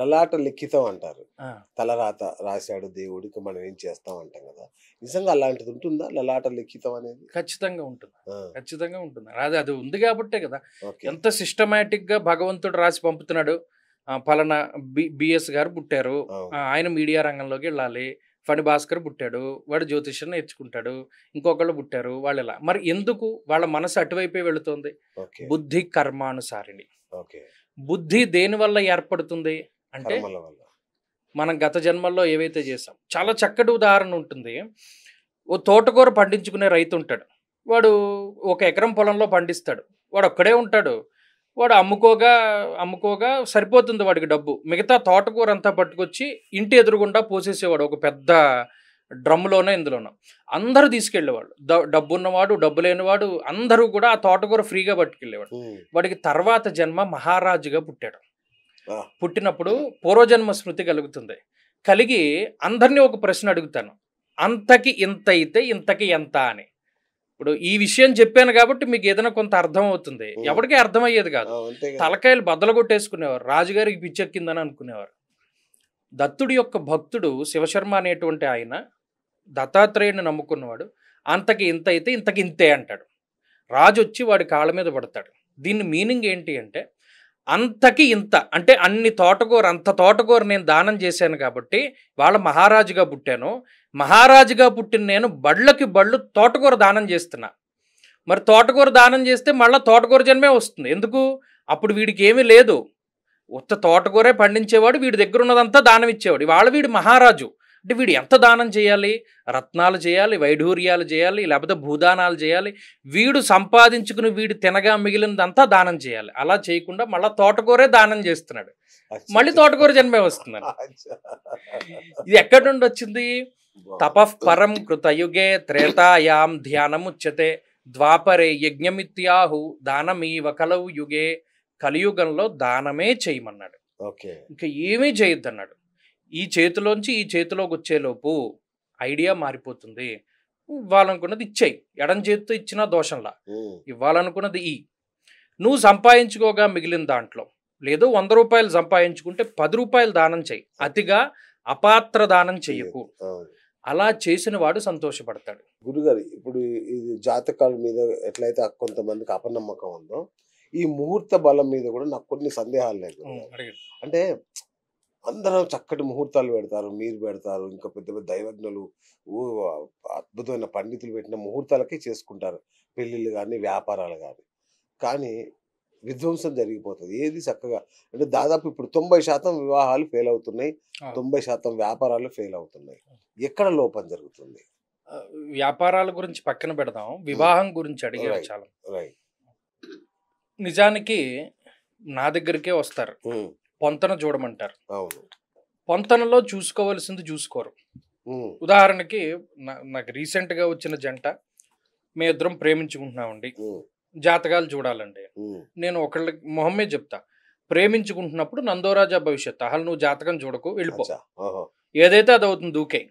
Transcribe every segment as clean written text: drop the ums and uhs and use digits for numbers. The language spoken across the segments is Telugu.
లలాట లిఖితం అంటారు. ఆ! తలరాత రాశాడు దేవుడికి మనం ఏం చేస్తాం అంటాం కదా! నిజంగా అలాంటిది ఉంటుందా లలాట లిఖితం అనేది? ఖచ్చితంగా ఉంటుంది. ఆ! ఖచ్చితంగా ఉంటుంది. అది అది ఉంది గాబట్టే గదా! ఓకే. ఎంత సిస్టమాటిక్‌గా భగవంతుడు రాసి పంపుతున్నాడు. పలానా బిఎస్ గారు పుట్టారు. అవును. ఆయన మీడియా రంగంలోకెళ్ళాలి. ఫణి భాస్కర్ పుట్టాడు. వాడు జ్యోతిష్యం నేర్చుకుంటాడు. ఇంకొకళ్ళు పుట్టారు. వాళ్ళిలా. మరి ఎందుకు వాళ్ళ మనసు అటువైపే వెళుతోంది? ఓకే. బుద్ధి కర్మానుసారిణి. ఓకే. బుద్ధి దేనివల్ల ఏర్పడుతుంది అంటే, కర్మల వల్ల. మనం గత జన్మల్లో ఏవైతే చేసాం. చాలా చక్కటి ఉదాహరణ ఉంటుంది. ఓ తోటకూర పండించుకునే రైతుంటాడు. వాడు ఒక ఎకరం పొలంలో పండిస్తాడు. వాడొక్కడే ఉంటాడు. వాడు అమ్ముకోగా సరిపోతుంది వాడికి డబ్బు. మిగతా తోటకూరంతా పట్టుకొచ్చి ఇంటి ఎదురుగుండా పోసేసేవాడు. ఒక పెద్ద డ్రమ్‌లోనో, ఇందులోనో. అందరూ తీసుకెళ్ళేవాళ్ళు. డబ్బున్నవాడు, డబ్బు లేనివాడు అందరూ కూడా ఆ తోటకూర ఫ్రీగా పట్టుకెళ్ళేవాడు. హ్మ్. వాడికి తర్వాత జన్మ మహారాజుగా పుట్టాడు. ఆ! పుట్టినప్పుడు పూర్వజన్మ స్మృతి కలుగుతుంది. కలిగి అందరిని ఒక ప్రశ్న అడుగుతాను. అంతకి ఇంత అయితే ఇంతకి ఎంత అని. ఇప్పుడు ఈ విషయం చెప్పాను కాబట్టి మీకు ఏదైనా కొంత అర్థం అవుతుంది. హ్మ్. ఎవరికీ అర్థమయ్యేది కాదు. అంతే కదా! తలకాయలు బద్దలు కొట్టేసుకునేవారు. రాజుగారికి పిచ్చెక్కిందని అనుకునేవారు. దత్తుడి యొక్క భక్తుడు శివశర్మ అనేటువంటి ఆయన దత్తాత్రేయుడిని నమ్ముకున్నవాడు. అంతకి ఇంత అయితే ఇంతకి ఇంతే అంటాడు. రాజు వచ్చి వాడి కాళ్ళ మీద పడతాడు. దీని మీనింగ్ ఏంటి అంటే, అంతకి ఇంత అంటే అంత తోటకూర నేను దానం చేశాను కాబట్టి వాళ్ళ మహారాజుగా పుట్టాను. మహారాజుగా పుట్టిన నేను బళ్ళకి బళ్ళు తోటకూర దానం చేస్తున్నా. మరి తోటకూర దానం చేస్తే మళ్ళీ తోటకూర జన్మే వస్తుంది. ఎందుకు? అప్పుడు వీడికి ఏమీ లేదు. ఉత్త తోటకూరే పండించేవాడు. వీడి దగ్గర ఉన్నదంతా దానం ఇచ్చేవాడు. ఇవాళ వీడు మహారాజు. అంటే వీడు ఎంత దానం చేయాలి? రత్నాలు చేయాలి, వైఢూర్యాలు చేయాలి, లేకపోతే భూదానాలు చేయాలి. వీడు సంపాదించుకుని వీడు తినగా మిగిలినదంతా దానం చేయాలి. అలా చేయకుండా మళ్ళీ తోటకూరే దానం చేస్తున్నాడు. మళ్ళీ తోటకూర జన్మే వస్తుందండి. ఇది ఎక్కడి నుండి వచ్చింది? తపః పరం కృతయుగే త్రేతాయాం ధ్యానముచ్యతే ద్వాపరే యజ్ఞమిత్యాహు దానమీవ కలవు యుగే. కలియుగంలో దానమే చేయమన్నాడు. ఓకే. ఇంకా ఏమీ చేయొద్దన్నాడు. ఈ చేతిలోంచి ఈ చేతిలోకి వచ్చేలోపు ఐడియా మారిపోతుంది. ఇవ్వాలనుకున్నది ఇచ్చేయి. ఎడం చేతితో ఇచ్చినా దోషంలా. ఇవ్వాలనుకున్నది నువ్వు సంపాదించుకోగా మిగిలిన దాంట్లో లేదు 100 రూపాయలు సంపాదించుకుంటే 10 రూపాయలు దానం చేయి. అతిగా అపాత్ర దానం చెయ్యకు. అలా చేసిన వాడు సంతోషపడతాడు. గురుగారు ఇప్పుడు ఇది జాతకాల మీద ఎట్లయితే కొంతమందికి అపనమ్మకం ఉందో ఈ ముహూర్త బలం మీద కూడా నాకు కొన్ని సందేహాలు లేదు. అంటే అందరూ చక్కటి ముహూర్తాలు పెడతారు, మీరు పెడతారు, ఇంకా పెద్ద పెద్ద దైవజ్ఞులు అద్భుతమైన పండితులు పెట్టిన ముహూర్తాలకే చేసుకుంటారు పెళ్ళిళ్ళు కానీ వ్యాపారాలు కానీ. కానీ విధ్వంసం జరిగిపోతుంది ఏది చక్కగా. అంటే దాదాపు ఇప్పుడు 90% వివాహాలు ఫెయిల్ అవుతున్నాయి, 90% వ్యాపారాలు ఫెయిల్ అవుతున్నాయి. ఎక్కడ లోపం జరుగుతుంది? వ్యాపారాల గురించి పక్కన పెడదాం, వివాహం గురించి అడిగారు చాలా. రైట్. నిజానికి నా దగ్గరికే వస్తారు, పొంతన చూడమంటారు. అవును. పొంతనలో చూసుకోవలసింది చూసుకోరు. ఉదాహరణకి నాకు రీసెంట్గా వచ్చిన జంట, మేమిద్దరం ప్రేమించుకుంటున్నామండి, జాతకాలు చూడాలండి. నేను ఒకళ్ళ మొహమ్మే చెప్తా, ప్రేమించుకుంటున్నప్పుడు నందోరాజా భవిష్యత్, అసలు నువ్వు జాతకం చూడకు, వెళ్ళిపో, ఏదైతే అది అవుతుంది దూకే.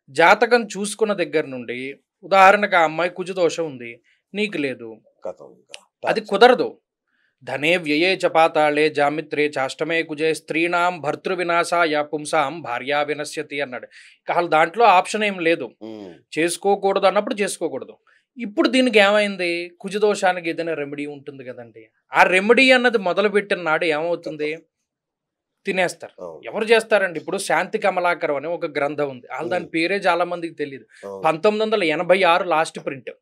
జాతకం చూసుకున్న దగ్గర నుండి ఉదాహరణకు ఆ అమ్మాయి కుజదోషం ఉంది, నీకు లేదు, అది కుదరదు. ధనే వ్యయే చ పాతాళే జామిత్రే చాష్టమే కుజే స్త్రీణాం భర్తృ వినాశాయ పుంసాం భార్యా వినశ్యతి అన్నాడు. అసలు దాంట్లో ఆప్షన్ ఏం లేదు. చేసుకోకూడదు అన్నప్పుడు చేసుకోకూడదు. ఇప్పుడు దీనికి ఏమైంది? కుజదోషానికి ఏదైనా రెమెడీ ఉంటుంది కదండి. ఆ రెమెడీ అన్నది మొదలుపెట్టిన నాడు ఏమవుతుంది? తినేస్తారు. ఎవరు చేస్తారండి? ఇప్పుడు శాంతి కమలాకరం అని ఒక గ్రంథం ఉంది, వాళ్ళు దాని పేరే చాలా మందికి తెలియదు. 1986 లాస్ట్ ప్రింట్,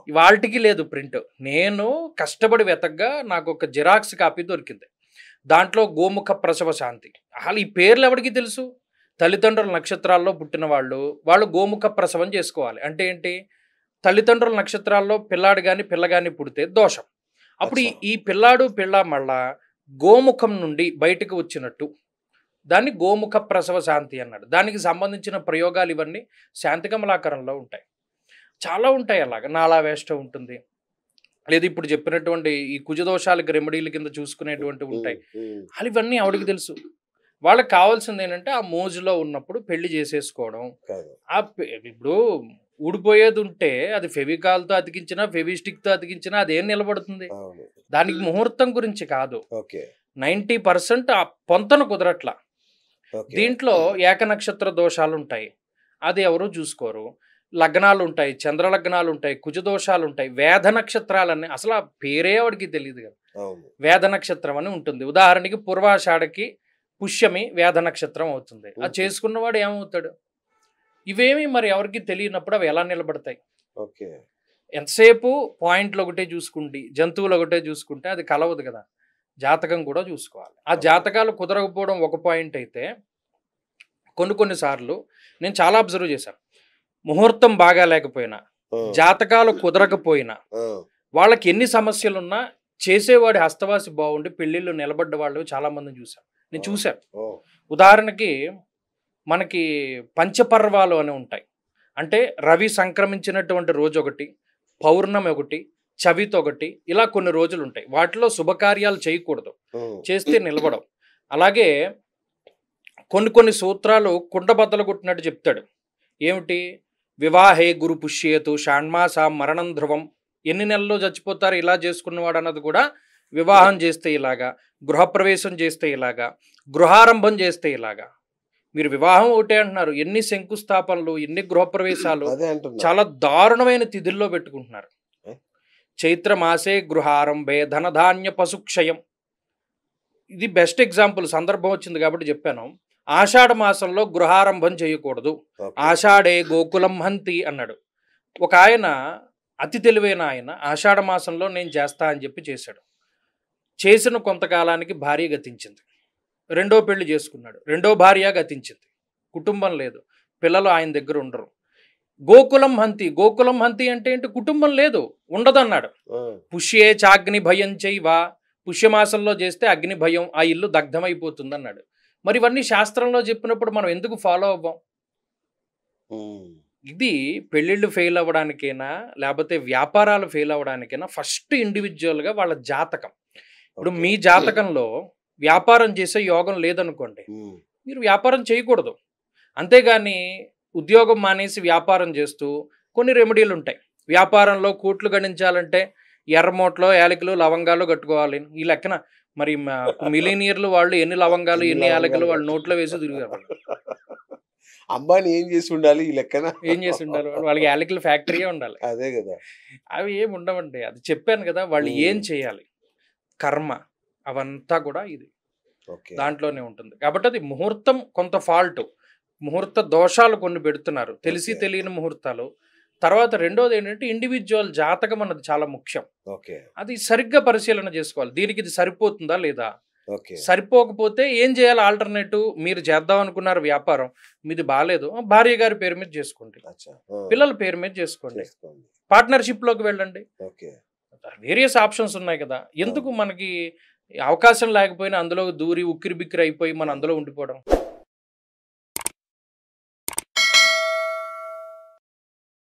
ఇవాళకి లేదు ప్రింట్. నేను కష్టపడి వెతకగా నాకు ఒక జిరాక్స్ కాపీ దొరికింది. దాంట్లో గోముఖ ప్రసవ శాంతి. అసలు ఈ పేర్లు ఎవరికి తెలుసు? తల్లిదండ్రుల నక్షత్రాల్లో పుట్టిన వాళ్ళు గోముఖ ప్రసవం చేసుకోవాలి. అంటే ఏంటి? తల్లిదండ్రుల నక్షత్రాల్లో పిల్లాడు కానీ పిల్ల కానీ పుడితే దోషం. అప్పుడు ఈ పిల్లాడు పిల్ల మళ్ళా గోముఖం నుండి బయటకు వచ్చినట్టు దాన్ని గోముఖ ప్రసవ శాంతి అన్నాడు. దానికి సంబంధించిన ప్రయోగాలు ఇవన్నీ శాంతి కమలాకరంలో ఉంటాయి. చాలా ఉంటాయి. అలాగా నాళావేష్ట ఉంటుంది, లేదు ఇప్పుడు చెప్పినటువంటి ఈ కుజదోషాలకి రెమెడీల కింద చూసుకునేటువంటి ఉంటాయి. అలా ఇవన్నీ ఆవిడకి తెలుసు. వాళ్ళకి కావాల్సింది ఏంటంటే ఆ మోజులో ఉన్నప్పుడు పెళ్లి చేసేసుకోవడం. ఇప్పుడు ఊడిపోయేది ఉంటే అది ఫెవికాల్తో అతికించినా ఫెవిస్టిక్తో అతికించినా అదేం నిలబడుతుంది? దానికి ముహూర్తం గురించి కాదు. 90% ఆ పొంతన కుదరట్లా. ఓకే. దీంట్లో ఏకనక్షత్ర దోషాలు ఉంటాయి, అది ఎవరు చూసుకోరు. లగ్నాలు ఉంటాయి, చంద్ర లగ్నాలు ఉంటాయి, కుజ దోషాలు ఉంటాయి, వేద నక్షత్రాలన్నీ అసలు ఆ పేరే వాడికి తెలియదు కదా. అవును. వేద నక్షత్రం అని ఉంటుంది. ఉదాహరణకి పూర్వాషాఢకి పుష్యమి వేద నక్షత్రం అవుతుంది. అది చేసుకున్నవాడు ఏమవుతాడు? ఇవేమి మరి ఎవరికి తెలియనప్పుడు అవి ఎలా నిలబడతాయి? ఓకే. ఎంతసేపు పాయింట్లు ఒకటే చూసుకుంటే, జంతువులు ఒకటే చూసుకుంటే అది కలవదు కదా. జాతకం కూడా చూసుకోవాలి. ఆ జాతకాలు కుదరకపోవడం ఒక పాయింట్ అయితే, కొన్ని సార్లు నేను చాలా అబ్జర్వ్ చేశాను. ముహూర్తం బాగా లేకపోయినా, జాతకాలు కుదరకపోయినా, వాళ్ళకి ఎన్ని సమస్యలున్నా చేసేవాడి హస్తవాసి బాగుండి పెళ్ళిళ్ళు నిలబడ్డ వాళ్ళు చాలా మందిని చూశాను. నేను చూశాను. ఉదాహరణకి మనకి పంచపర్వాలు అని ఉంటాయి. అంటే రవి సంక్రమించినటువంటి రోజు ఒకటి, పౌర్ణమి ఒకటి, చవితి ఒకటి, ఇలా కొన్ని రోజులు ఉంటాయి. వాటిలో శుభకార్యాలు చేయకూడదు, చేస్తే నిలబడవు. అలాగే కొన్ని సూత్రాలు కుండబద్దలు కొట్టినట్టు చెప్తాడు. ఏమిటి? వివాహే గురు పుష్యేతు షాణ్మాస మరణం ధ్రువం. ఎన్ని నెలల్లో చచ్చిపోతారు ఇలా చేసుకున్నవాడు అన్నది కూడా, వివాహం చేస్తే ఇలాగా, గృహప్రవేశం చేస్తే ఇలాగా, గృహారంభం చేస్తే ఇలాగా. మీరు వివాహం ఒకటే అంటున్నారు, ఎన్ని శంకుస్థాపనలు, ఎన్ని గృహప్రవేశాలు చాలా దారుణమైన తిథుల్లో పెట్టుకుంటున్నారు. చైత్రమాసే గృహారంభే ధనధాన్య పశుక్షయం. ఇది బెస్ట్ ఎగ్జాంపుల్. సందర్భం వచ్చింది కాబట్టి చెప్పాను. ఆషాఢ మాసంలో గృహారంభం చేయకూడదు. ఆషాఢే గోకులం హంతి అన్నాడు. ఒక ఆయన, అతి తెలివైన ఆయన, ఆషాఢ మాసంలో నేను చేస్తా అని చెప్పి చేశాడు. చేసిన కొంతకాలానికి భార్య గతించింది. రెండో పెళ్లి చేసుకున్నాడు. రెండో భార్య గతించింది. కుటుంబం లేదు, పిల్లలు ఆయన దగ్గర ఉండరు. గోకులం హంతి. గోకులం హంతి అంటే ఏంటి? కుటుంబం లేదు, ఉండదన్నాడు. పుష్యే చాగ్ని భయం చేయవా. పుష్యమాసంలో చేస్తే అగ్ని భయం, ఆ ఇల్లు దగ్ధమైపోతుంది అన్నాడు. మరి ఇవన్నీ శాస్త్రంలో చెప్పినప్పుడు మనం ఎందుకు ఫాలో అవ్వం? ఇది పెళ్ళిళ్ళు ఫెయిల్ అవ్వడానికైనా, లేకపోతే వ్యాపారాలు ఫెయిల్ అవ్వడానికైనా ఫస్ట్ ఇండివిజువల్గా వాళ్ళ జాతకం. ఇప్పుడు మీ జాతకంలో వ్యాపారం చేసే యోగం లేదనుకోండి, మీరు వ్యాపారం చేయకూడదు. అంతేగాని ఉద్యోగం మానేసి వ్యాపారం చేస్తూ కొన్ని రెమెడీలు ఉంటాయి. వ్యాపారంలో కోట్లు గణించాలంటే ఎర్రమోట్లో యాలకులు లవంగాలు కట్టుకోవాలి. ఈ లెక్కన మరి మిలీనియర్లు వాళ్ళు ఎన్ని లవంగాలు ఎన్ని యాలకులు వాళ్ళు నోట్లో వేసి తిరిగారు. అంబానీ ఏం చేసి ఉండాలి ఈ లెక్కన? ఏం చేసి ఉండాలి? వాళ్ళకి యాలకుల ఫ్యాక్టరీయే ఉండాలి. అదే కదా. అవి ఏమి ఉండవండి. అది చెప్పాను కదా, వాళ్ళు ఏం చేయాలి, కర్మ అవంతా కూడా ఇది దాంట్లోనే ఉంటుంది. కాబట్టి అది ముహూర్తం కొంత ఫాల్ట్, ముహూర్త దోషాలు కొన్ని పెడుతున్నారు, తెలిసి తెలియని ముహూర్తాలు. తర్వాత రెండోది ఏంటంటే ఇండివిజువల్ జాతకం అన్నది చాలా ముఖ్యం. అది సరిగ్గా పరిశీలన చేసుకోవాలి. దీనికి ఇది సరిపోతుందా లేదా, సరిపోకపోతే ఏం చేయాలి? ఆల్టర్నేటివ్. మీరు చేద్దాం అనుకున్నారు వ్యాపారం, మీది బాగాలేదు, భార్య గారి పేరు మీద చేసుకోండి, పిల్లల పేరు మీద చేసుకోండి, పార్ట్నర్షిప్ లోకి వెళ్ళండి. వేరియస్ ఆప్షన్స్ ఉన్నాయి కదా. ఎందుకు మనకి అవకాశం లేకపోయినా అందులో దూరి ఉక్కిరి బిక్కిరి అయిపోయి మనం అందులో ఉండిపోవడం?